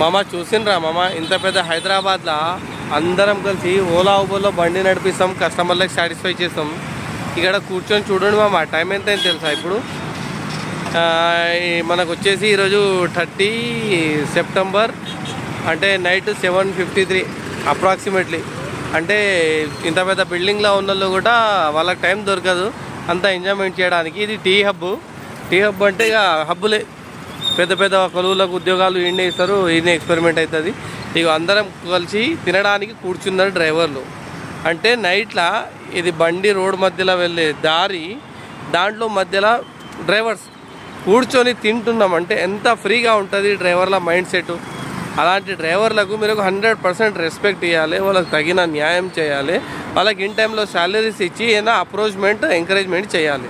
మామ చూసిండ్రా మామ, ఇంత పెద్ద హైదరాబాద్లో అందరం కలిసి ఓలా ఊబర్లో బండి నడిపిస్తాం, కస్టమర్లకు సాటిస్ఫై చేస్తాం. ఇక్కడ కూర్చొని చూడండి మామ, టైం ఎంత అయింది తెలుసా ఇప్పుడు? మనకు వచ్చేసి ఈరోజు 30 సెప్టెంబర్, అంటే నైట్ 7:53 అప్రాక్సిమేట్లీ. అంటే ఇంత పెద్ద బిల్డింగ్లో ఉన్న వాళ్ళు కూడా వాళ్ళకి టైం దొరకదు అంతా ఎంజాయ్మెంట్ చేయడానికి. ఇది టీ హబ్ అంటే ఇక హబ్బులే, పెద్ద పెద్ద కొలువులకు ఉద్యోగాలు ఈయనే ఇస్తారు, ఈయనే ఎక్స్పెరిమెంట్ అవుతుంది. ఇక అందరం కలిసి తినడానికి కూర్చున్నారు డ్రైవర్లు. అంటే నైట్లో ఇది బండి రోడ్ మధ్యలో వెళ్ళే దారి, దాంట్లో మధ్యలో డ్రైవర్స్ కూర్చొని తింటున్నాం. అంటే ఎంత ఫ్రీగా ఉంటుంది డ్రైవర్ల మైండ్ సెట్. అలాంటి డ్రైవర్లకు మీరు 100% రెస్పెక్ట్ ఇవ్వాలి, వాళ్ళకి తగిన న్యాయం చేయాలి, వాళ్ళకి ఇన్ టైంలో శాలరీస్ ఇచ్చి ఏదైనా అప్రోచ్మెంట్ ఎంకరేజ్మెంట్ చేయాలి.